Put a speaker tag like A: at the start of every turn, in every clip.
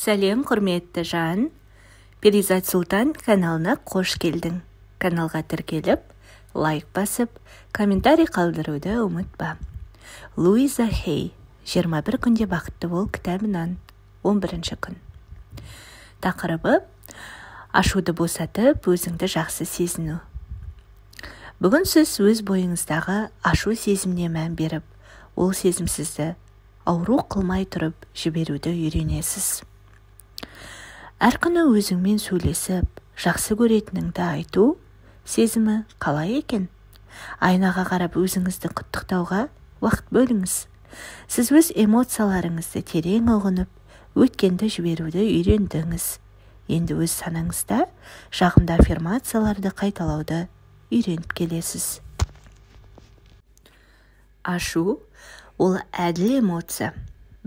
A: Сәлем, құрметті жан. Перизат Сұлтан каналына қош келдің. Каналға тіркеліп, лайк басып, комментарий қалдыруды ұмытпа. Луиза Хей, 21 күнде бақытты бол кітабынан 11 күн. Тақырыбы: ашуды босатып, өзіңді жақсы сезіну. Бүгін сіз өз бойыңыздағы ашу сезіміне мән беріп, ол сезім сізді ауру қылмай тұрып жіберуді үйренесіз. Әр күні өзіңмен сөйлесіп, жақсы көретініңді айту сезімі қалай екен? Айнаға қарап өзіңізді құттықтауға уақыт бөліңіз. Сіз өз эмоцияларыңызды терең ұғынып, өткенді жіберуді үйрендіңіз. Енді өз санаңызда жағымды аффирмацияларды қайталауды үйреніп келесіз. Ашу ол әділ эмоция,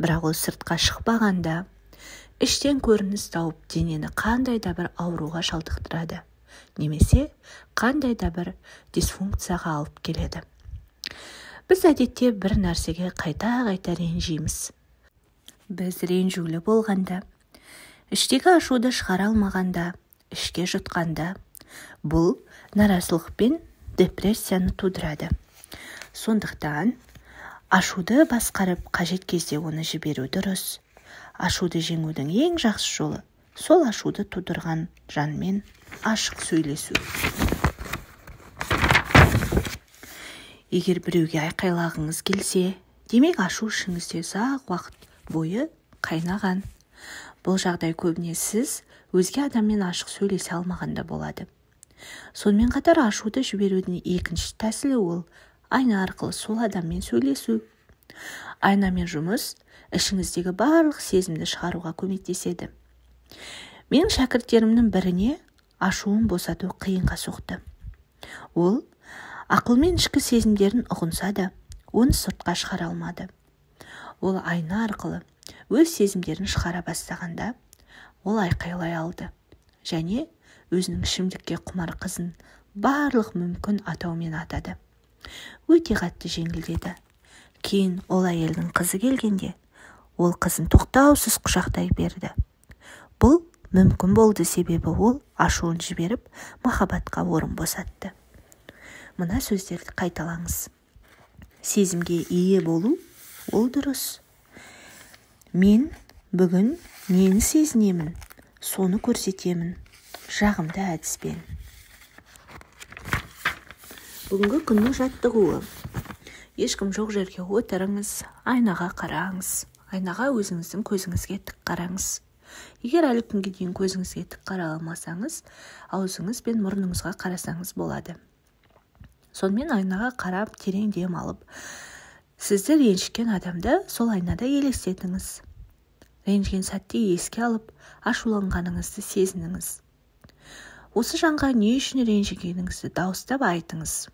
A: бірақ ол сыртқа шықпағанда, іштен көрініс тауып денені қандай да бір ауруға шалдықтырады, немесе қандай да бір дисфункцияға алып келеді. Біз әдетте бір нәрсеге қайта-қайта ренжиміз. Біз ренжулі болғанда, іштегі ашуды шығара алмағанда, ішке жұтқанда, бұл наразылық пен депрессияны тудырады. Сондықтан ашуды басқарып, қажет кезде оны жіберу дұрыс. Ашуды жеңудің ең жақсы жолы сол ашуды тудырған жанмен ашық сөйлесу. Егер біреуге айқайлағыңыз келсе, демек ашу ішіңізде ұзақ уақыт бойы қайнаған. Бұл жағдай көбіне сіз өзге адаммен ашық сөйлесе алмағанда болады. Сонымен қатар ашуды жіберудің екінші тәсілі ол айна арқылы сол адаммен сөйлесу. Айнамен жұмыс ішіңіздегі барлық сезімді шығаруға көмектеседі. Менің шәкірттерімнің біріне ашуын босату қиынға соқты. Ол ақылмен ішкі сезімдерін ұғынса да, оны сыртқа шығара алмады. Ол айна арқылы өз сезімдерін шығара бастағанда, ол айқайлай алды және өзінің ішімдікке құмар қызын барлық мүмкін атаумен атады. Өте қатты жеңілдеді. Кейін ол әйелдің қызы келгенде, ол қызын тоқтаусыз құшақтай берді. Бұл мүмкін болды, себебі ол ашуын жіберіп, махаббатқа орын босатты. Мына сөздерді қайталаңыз. Сезімге ие болу ол дұрыс. Мен бүгін нені сезінемін, соны көрсетемін, жағымды әдіспен. Бүгінгі күннің жаттығуы: ешкім жоқ жерге отырыңыз, айнаға қараңыз. Айнаға өзіңіздің көзіңізге тік қараңыз. Егер әлі күнге дейін көзіңізге тік қара алмасаңыз, аузыңыз бен мұрныңызға қарасаңыз болады. Сонымен айнаға қарап, терең дем алып, сізді ренжіткен адамды сол айнада елестетіңіз. Ренжіген сәтте еске алып, ашуланғаныңызды сезініңіз. Осы жанға не үшін ренжігеніңізді дауыстап айтыңыз.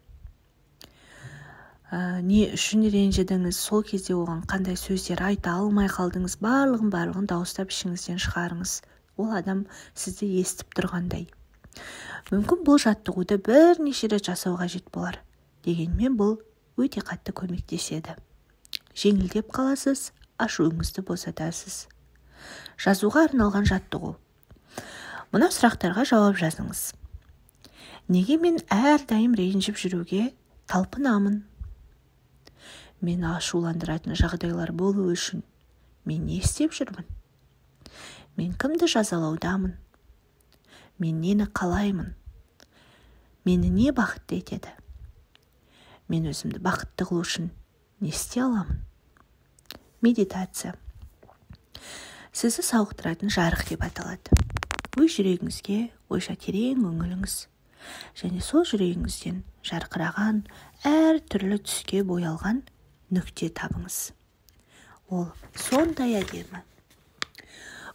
A: Не үшін ренжідіңіз, сол кезде оған қандай сөздер айта алмай қалдыңыз, барлығын дауыстап ішіңізден шығарыңыз. Ол адам сізді естіп тұрғандай. Мүмкін бұл жаттығуды бірнеше рет жасау қажет болар. Дегенмен бұл өте қатты көмектеседі. Жеңілдеп қаласыз, ашуыңызды босатасыз. Жазуға арналған жаттығу. Мына сұрақтарға жауап жазыңыз. Неге мен әрдайым ренжіп жүруге талпынамын? Мені ашуландыратын жағдайлар болу үшін мен не істеп жүрмін? Мен кімді жазалаудамын? Мен нені қалаймын? Мені не бақытты етеді? Мен өзімді бақытты қылу үшін не істей аламын? Медитация. Сізді сауықтыратын жарық деп аталады. Өз жүрегіңізге ойша терең үңіліңіз. Және сол жүрегіңізден жарқыраған әр түрлі түске боялған нүкте табыңыз. Ол сондай әдемі.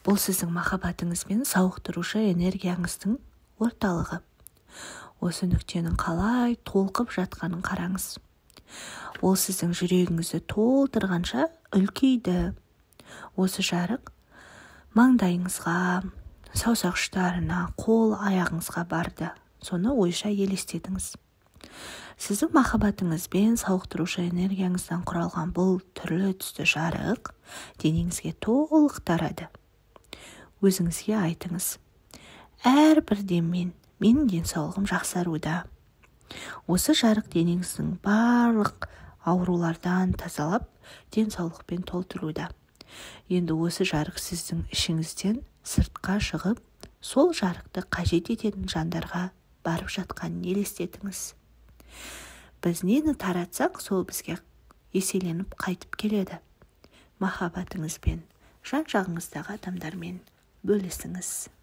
A: Бұл сіздің махаббатыңыз бен сауықтырушы энергияңыздың орталығы. Осы нүктенің қалай толқып жатқанын қараңыз. Ол сіздің жүрегіңізді толтырғанша үлкейді. Осы жарық маңдайыңызға, саусақ ұштарына, қол аяғыңызға барды. Соны ойша елестетіңіз. Сіздің махаббатыңыз бен сауықтырушы энергияңыздан құралған бұл түрлі түсті жарық денеңізге толық тарады. өзіңізге айтыңыз: әрбірден менің денсаулығым жақсаруда. Осы жарық денеңіздің барлық аурулардан тазалап, денсаулықпен толтыруда. Енді осы жарық сіздің ішіңізден сыртқа шығып, сол жарықты қажет ететін жандарға барып жатқанын елестетіңіз. Біз нені таратсақ, сол бізге еселеніп қайтып келеді. Махаббатыңызбен жан-жағыңыздағы адамдармен бөлісіңіз.